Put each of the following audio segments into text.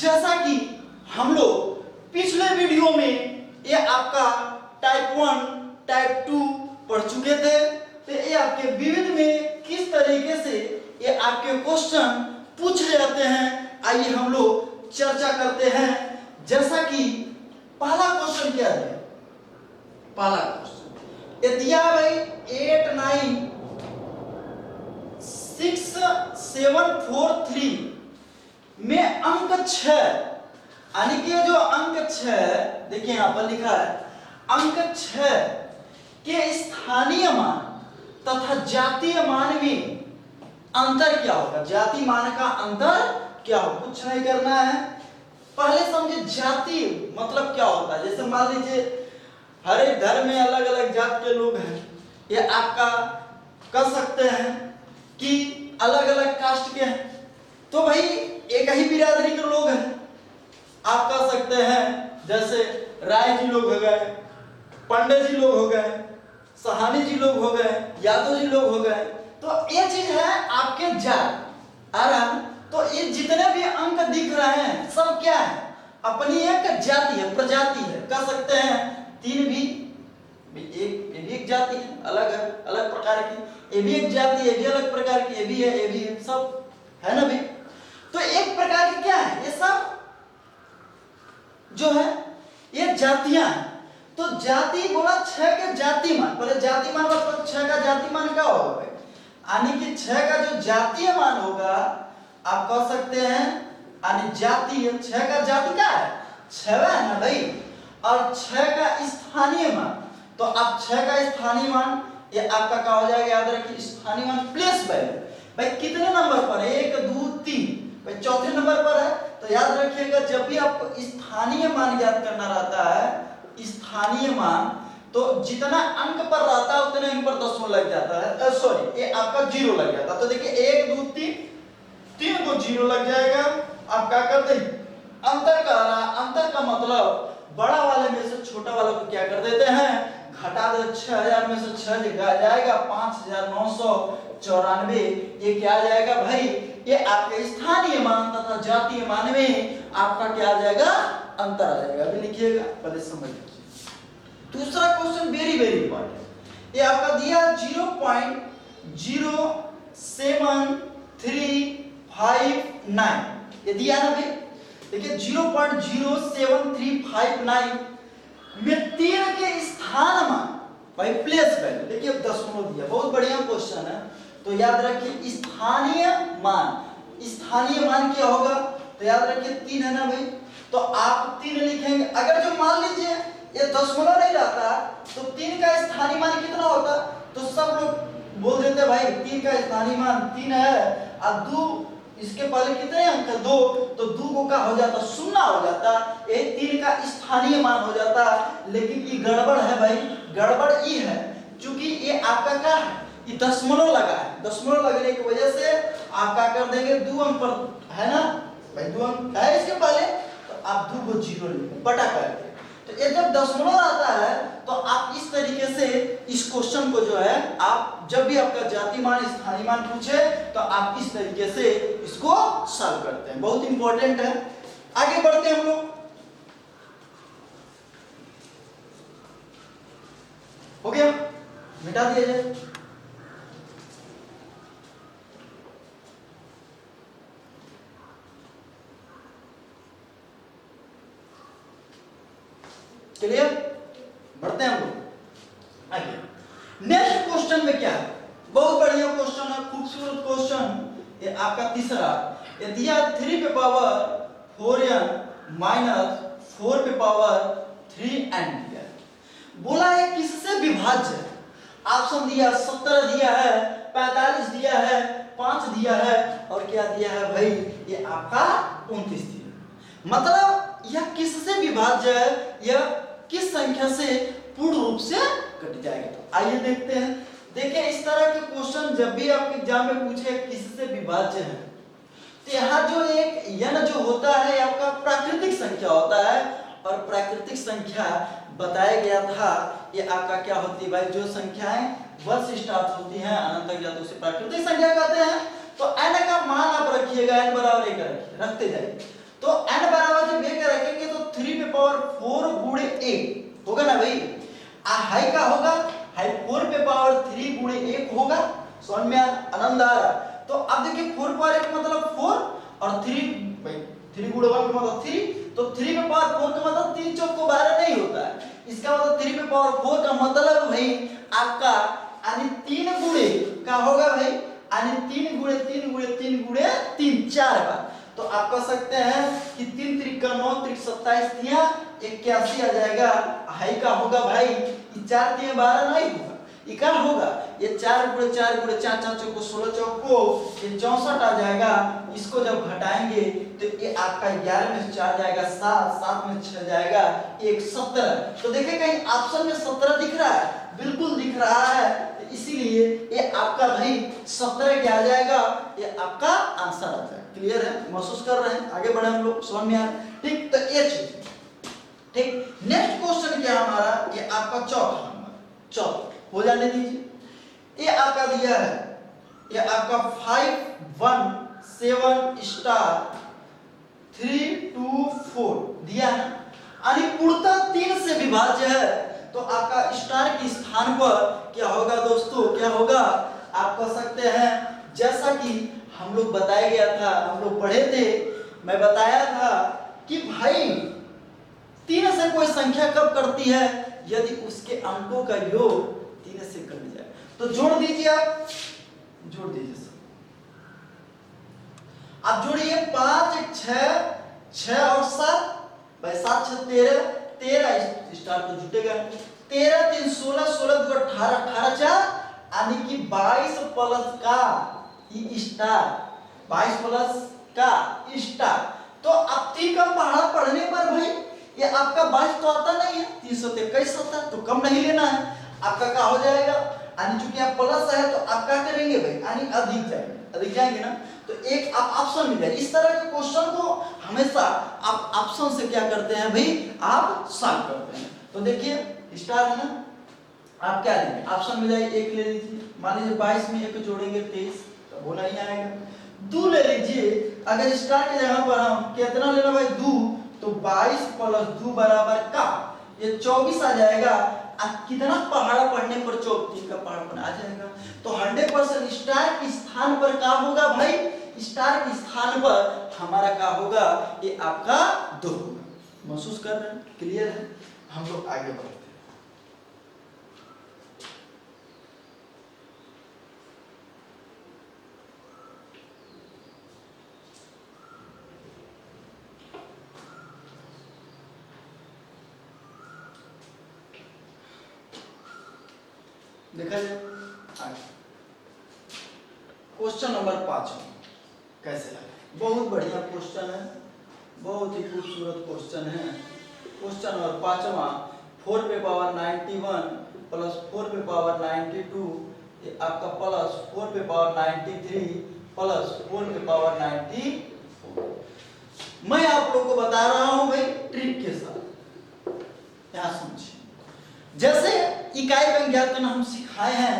जैसा कि हम लोग पिछले वीडियो में ये आपका टाइप 1 टाइप 2 पढ़ चुके थे, तो ये आपके विविध में किस तरीके से ये आपके क्वेश्चन पूछे जाते हैं, आइए हम लोग चर्चा करते हैं। जैसा कि पहला क्वेश्चन क्या है, पहला क्वेश्चन ये दिया भाई 8 9 6 7 4 3 में अंक 6, यानी कि जो अंक 6 देखिए यहां पर लिखा है अंक 6 के स्थानीय मान तथा जातीय मान में अंतर क्या होगा। जाति मान का अंतर क्या होगा, कुछ नहीं करना है। पहले समझे जाति मतलब क्या होता है। जैसे मान लीजिए हर एक घर में अलग अलग जात के लोग हैं, ये आपका कह सकते हैं कि अलग अलग कास्ट के हैं, तो भाई एक ही बिरादरी के लोग हैं। आप कह सकते हैं जैसे राय जी लोग हो गए, पंडित जी लोग हो गए, सहानी जी लोग हो गए, यादव जी लोग हो गए, तो ये चीज है आपके जात आ रहा। तो ये जितने भी अंक दिख रहे हैं सब क्या है, अपनी एक जाति है, प्रजाति है। कह सकते हैं तीन भी एक जाति है, अलग है, अलग प्रकार की, ये भी एक जाति, ये भी अलग प्रकार की, ये भी है, ये भी है, सब है ना भाई। तो एक प्रकार की क्या है, ये सब जो है ये जातियां हैं। तो जाति बोला 6 के जाति मान, पहले जाति मान मतलब 6 का जाति मान क्या होगा भाई, यानी कि 6 का जो जातीय मान होगा आप कह सकते हैं, यानी जाति 6 का जाति क्या है 6 है ना भाई, और 6 का स्थानीय मान, तो आप 6 का स्थानीय मान ये आपका क्या हो जाएगा, याद रखिए स्थानीय मान प्लस वैल्यू। भाई कितने नंबर पर है, 1 2 3, भाई चौथे नंबर पर है। तो याद रखिएगा जब भी आपको स्थानीय मान ज्ञात करना रहता है, स्थानीय मान, तो जितना अंक पर रहता है उतने अंक पर दशमलव लग जाता है, सॉरी ये आपका 0 लग जाता है। तो देखिए 1 2 3 को 0 लग जाएगा। आप क्या करते हैं, अंतर कर रहा, अंतर का मतलब बड़ा वाले में से छोटा वाले को क्या कर देते हैं, घटा दे। 6000 में से 6 जाएगा 5994, ये क्या आ जाएगा भाई, ये आपके स्थानीय मान तथा जातीय मान में आपका क्या आ जाएगा, अंतर आ जाएगा। अभी लिखिएगा, पहले समझ लीजिए। दूसरा क्वेश्चन वेरी वेरी इंपॉर्टेंट, ये आपका दिया 0.07359, ये दिया ना भाई। देखिए 0.07359 में 3 के स्थान मान भाई प्लेस वैल्यू, देखिए दशमलव दिया, बहुत बढ़िया क्वेश्चन है। तो याद रखिए स्थानीय मान क्या होगा, तो याद रखिए 3 है ना भाई, तो आप 3 लिखेंगे। अगर जो मान लीजिए ये दशमलव नहीं रहता तो 3 का स्थानीय मान कितना होता, तो सब लोग बोल देते भाई 3 का स्थानीय मान 3 है, और 2 इसके पहले कितने अंक है 2, तो 2 को क्या हो जाता, 0 हो जाता, ये 3 का स्थानीय मान हो जाता। लेकिन ये गड़बड़ है भाई, गड़बड़ ये है क्योंकि ये आपका क्या है, ये दशमलव लगा है, दशमलव लगने की वजह से आप क्या कर देंगे 2 अंक पर, है ना भाई 2 अंक है इसके पहले, तो आप 2 को 0 लिखेंगे बटा करके। तो ये जब दशमलव आता है तो आप इस तरीके से इस क्वेश्चन को जो है, आप जब भी आपका जाति मान स्थानीय मान पूछे तो आप इस तरीके से इसको सॉल्व करते हैं, बहुत इंपॉर्टेंट है। आगे बढ़ते हैं हम लोग, हो गया, मिटा दिया जाए। क्लियर, बढ़ते हैं हम लोग आगे। नेक्स्ट क्वेश्चन में क्या है, बहुत बढ़िया क्वेश्चन है, खूबसूरत क्वेश्चन, ये आपका तीसरा, ये दिया 3 पे पावर 4n माइनस 4 पे पावर 3n दिया, बोला है किससे विभाज्य है। ऑप्शन दिया 17 दिया है, 45 दिया है, 5 दिया है, और क्या दिया है भाई, ये आपका 29 दिया। मतलब यह किससे विभाज्य है, यह किस संख्या से पूर्ण रूप से कट जाएगा। तो आइए देखते हैं। देखिए इस तरह के क्वेश्चन जब भी आपके एग्जाम में पूछे किससे विभाज्य है, तो यहाँ जो एक n जो होता है आपका प्राकृतिक संख्या होता है, और प्राकृतिक संख्या बताया गया था ये आपका क्या होती है भाई, जो संख्याएं 1 से स्टार्ट होती हैं अनंत तक जाती है उसे प्राकृतिक संख्या कहते हैं। तो n का मान आप रखिएगा, n बराबर 1 रखते जाइए। तो तो n बराबर जब एक रखेंगे तो 3 पे पावर 4 गुणे 1 होगा ना भाई। हाई का होगा, हाई 4 पे पावर 3 गुणे 1 होगा। समझ में आनंद आ रहा। तो अब देखिए 4 पावर 1 मतलब 4 और 3 भाई 3 गुणे 1 का मतलब 3, तो 3 पे पावर 4 का मतलब 3 चौक को 12 नहीं होता है। इसका मतलब 3 पे पावर 4 का मतलब भाई आपका यानी 3 गुणे का होगा भाई, यानी 3 गुणे 3 गुणे 3 गुणे 3 4 बार। तो आप कह सकते हैं कि 3 त्रिक 9 त्रिक 27 दिया 81 आ जाएगा। हाई का होगा भाई, ये 4 दिए 12 नहीं होगा, ये क्या होगा, ये 4 गुणे 4 गुणे 4 4 चौको 16 चौको ये 64 आ जाएगा। इसको जब घटाएंगे तो ये आपका 11 में 4 जाएगा 7, 7 में 6 जाएगा 1, 17। तो देखिए कहीं ऑप्शन में 17 दिख रहा है, बिल्कुल दिख रहा है। तो इसीलिए ये आपका भाई 17 क्या आ जाएगा, ये आपका आंसर आ जाएगा। क्लियर है, महसूस कर रहे हैं, आगे बढ़े हम लोग, समझ में आ रहा है। ठीक, तो ये चीज ठीक। नेक्स्ट क्वेश्चन क्या हमारा, ये आपका चौथा नंबर, चौथा हो जाने दीजिए। ये आपका दिया है, ये आपका 517 स्टार 324 दिया है, यानी पूर्णतः 3 से विभाज्य है। तो आपका स्टार के स्थान पर क्या होगा दोस्तों, क्या होगा, आप कह सकते हैं जैसा कि हम लोग बताया गया था, हम लोग पढ़े थे, मैं बताया था कि भाई 3 से कोई संख्या कब करती है, यदि उसके अंकों का योग 3 से कम जाए। तो जोड़ दीजिए, आप जोड़ दीजिए सब, आप जोड़िए 5 1 6 और 7 भाई 7 6 13, 13 स्टार तो जुटेगा, 13 3 16, 16 2 18, 18 4 यानी कि 22 प्लस का स्टार, 22 प्लस का स्टार। तो अब 3 का पहाड़ा पढ़ने पर भाई ये आपका 22 तो आता नहीं है, 323 आता है, तो कम नहीं लेना है। आपका क्या हो जाएगा, यानी चूंकि आप प्लस है तो आप क्या करेंगे भाई, यानी अधिक जाएंगे, अधिक जाएंगे ना, तो एक आप ऑप्शन मिल जाए। इस तरह के क्वेश्चन को हमेशा आप ऑप्शन से क्या करते हैं भाई, आप सॉल्व करते हैं। तो देखिए स्टार है ना, आप क्या लेंगे, ऑप्शन में जाइए, एक ले लीजिए, मान लीजिए 22 में एक जोड़ेंगे 23, तो वो नहीं आएगा। 2 ले लीजिए, अगर स्टार की जगह पर हम कितना लेना भाई 2, तो 22 प्लस 2 बराबर का ये 24 आ जाएगा। अब कितना पहाड़ा पढ़ने पर 34 का पहाड़ा आ जाएगा। तो 100% स्टार के स्थान पर क्या होगा भाई, स्टार के स्थान पर हमारा क्या होगा, ये आपका 2 होगा। महसूस कर रहे हैं, क्लियर है, हम लोग आगे बढ़ते हैं। देखा जाए क्वेश्चन नंबर 5 कैसे लगा, बहुत बढ़िया क्वेश्चन है, बहुत ही खूबसूरत क्वेश्चन है। क्वेश्चन नंबर 5वां, 4 पे पावर 91 प्लस 4 पे पावर 92, ये आपका प्लस 4 पे पावर 93 प्लस 4 पे पावर 94। मैं आप लोग को बता रहा हूं भाई ट्रिक के साथ, क्या समझिए। जैसे इकाई व्यंग्यात्मक हम सिखाए हैं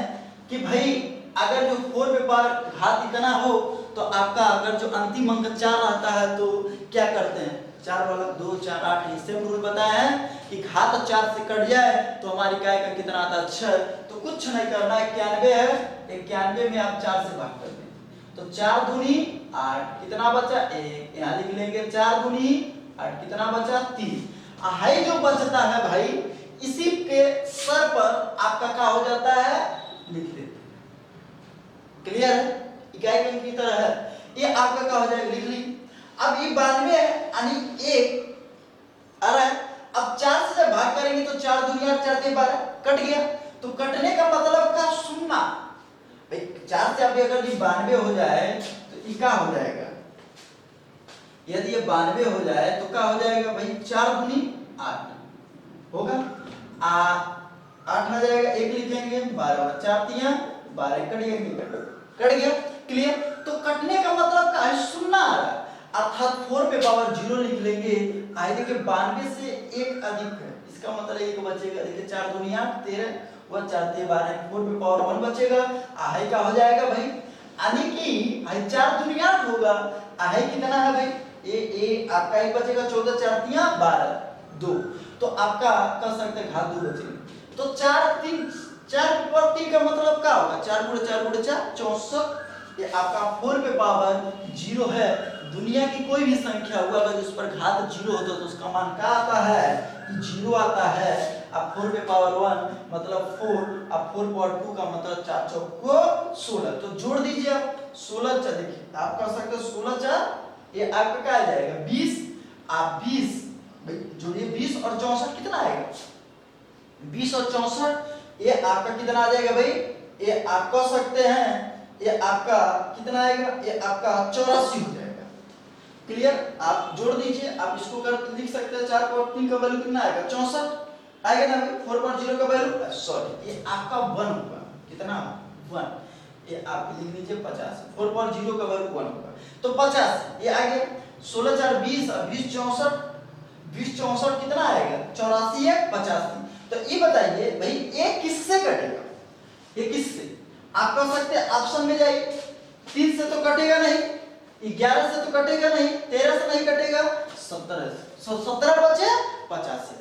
कि भाई अगर जो 4 पे पावर घात इतना हो तो आपका अगर जो अंतिम अंक 4 आता है तो क्या करते हैं, 4 वाला 2 4 8, इससे रूल बताया है कि घात 4 से कट जाए तो हमारी इकाई का कितना आता है 6। तो कुछ नहीं करना, 91 है, 91 में आप 4 से भाग कर दें तो 4 दूनी 8, कितना बचा 1, यहाँ लिख लेंगे 4 दूनी 8, कितना बचा 3। हाई जो बचता है भाई इसी के सर पर आपका क्या हो जाता है, लिख लेते हैं। क्लियर है, इकाई अंक की तरह है, ये आपका क्या हो जाएगा, लिख ली। अब ये 92 है, यानी 1 आ रहा है। अब 4 से जब भाग करेंगे तो 4 दूनी 8, 4 3 12 कट गया। तो कटने का मतलब क्या, सुनना भाई 4 से अगर ये 92 हो जाए तो ये क्या हो जाएगा, यदि ये 92 हो जाए तो क्या हो जाएगा भाई, 4 दूनी 8 होगा, 8 आ जाएगा, 1 लिखेंगे 12, 4 तिया 12 कट गया। क्लियर, तो कटने का मतलब क्या है, सुनना आ रहा है, अर्थात 4 पे पावर 0 लिख लेंगे। आए देखिए 92 से 1 अधिक है, इसका मतलब 1 बचेगा। देखिए 4 दूनी 8 13 व 4 3 12, 4 पे पावर 1 बचेगा। क्या हो जाएगा भाई, यानी कि 4 दूनी 8 होगा, कितना है भाई ए आपका एक बचेगा 14 4 3 12 2, तो आपका कर सकते हैं घात 2 बचेगा। तो 4 3 4 पे पावर 3 का मतलब क्या होगा, 4 गुणे 4 गुणे 4 64। ये आपका 4 पे पावर 0 है। दुनिया की कोई भी संख्या हुआ अगर उस पर घात 0 होता तो उसका मान क्या आता है, 0 आता है। अब 4 पे पावर 1 मतलब 4, अब 4 पावर 2 का मतलब 4 चौको 16, तो जोड़ दीजिए आप 16 4, देखिए आप कर सकते हो 16 4, ये आपका क्या आ जाएगा 20, आप 20 भाई जोड़िए 20 और 64 कितना आएगा, 20 और 64 ये आपका कितना आ जाएगा भाई, ये आप कह सकते हैं ये आपका कितना आएगा, ये आपका 84 हो जाएगा। क्लियर, आप जोड़ दीजिए, आप इसको कर लिख सकते हैं 4 पावर 3 का वैल्यू कितना आएगा 64 आएगा ना भाई। 4.0 का वैल्यू सॉरी ये आपका 1 होगा, कितना 1, ये आप लिख लीजिए 50, 4.0 का वैल्यू 1 होगा तो 50 ये आ गया। 16 4 20 और 20 64, 20 64 कितना आएगा 84 है 85। तो ये बताइए भाई ये किससे कटेगा, ये किससे, आप कह सकते हैं ऑप्शन में जाइए, 3 से तो कटेगा नहीं, 11 से तो कटेगा नहीं, 13 से नहीं कटेगा, 17 से, 17 बचे 50 से।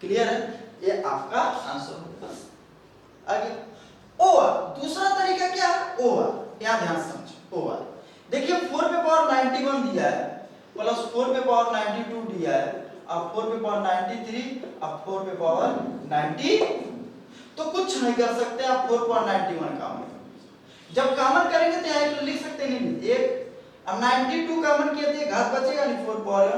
क्लियर है, ये आपका आंसर होगा। आगे ओवर, दूसरा तरीका क्या है ओवर, यहाँ ध्यान समझो ओवर। देखिए 4 पे पावर 91 दिया है प्लस 4 पे पावर 92 दिया है, अब 4 पे पावर 93, अब 4 पे पावर 90, तो कुछ नहीं कर सकते आप 4 पावर 91 कॉमन, जब कॉमन करेंगे तो यहाँ लिख सकते हैं नहीं एक, अब 92 कॉमन किया तो घात बचेगा नहीं 4 पावर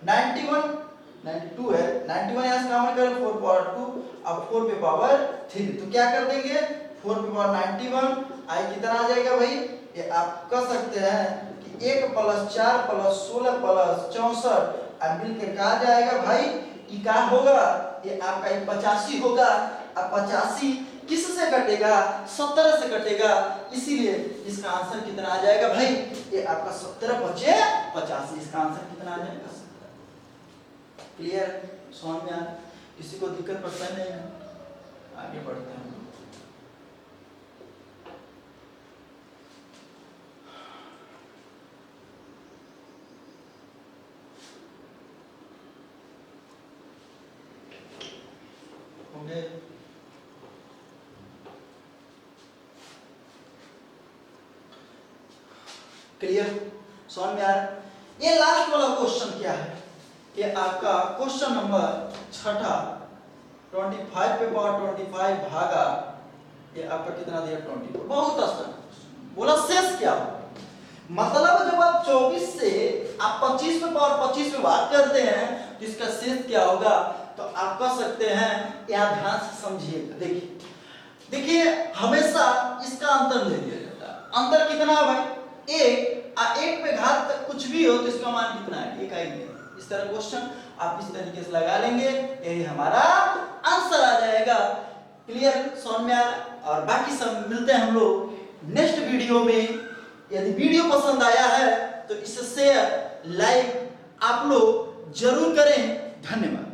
91 92 है, 91 यहाँ से कॉमन करें 4 पावर 2, अब 4 पे पावर 3, तो क्या कर देंगे 4 पे पावर 91 आई कितना आ जाएगा भाई, ये आप कह सकते हैं कि 1 प्लस 4 प्लस 16 प्लस 64 अब मिलकर क्या आ जाएगा भाई, ये क्या होगा, ये आपका 85 होगा। अब 85 किस से कटेगा 17 से कटेगा, इसीलिए इसका आंसर कितना आ जाएगा भाई, ये आपका 17 बचे 85, इसका आंसर कितना आ जाएगा 17। क्लियर, समझ में आ, किसी को दिक्कत परेशानी नहीं है, आगे बढ़ते हैं। ओके क्लियर, समझ में आ रहा है। ये लास्ट वाला क्वेश्चन क्या है, ये आपका क्वेश्चन नंबर 6 25 पे पावर 25 भागा ये आपका कितना दिया 24, बहुत आसान बोला शेष क्या हो, मतलब जब आप 24 से आप 25 पे पावर 25 में बात करते हैं तो इसका शेष क्या होगा, तो आप कह सकते हैं यहाँ ध्यान से समझिएगा। देखिए देखिए हमेशा इसका अंतर ले लिया जाता है, अंतर कितना है भाई 1, एक पे घात तक कुछ भी हो तो इसका मान कितना है 1 आएगा। इस तरह क्वेश्चन आप इस तरीके से लगा लेंगे, यही हमारा आंसर आ जाएगा। क्लियर, समझ में आ रहा है। और बाकी सब मिलते हैं हम लोग नेक्स्ट वीडियो में। यदि वीडियो पसंद आया है तो इसे शेयर लाइक आप लोग जरूर करें। धन्यवाद।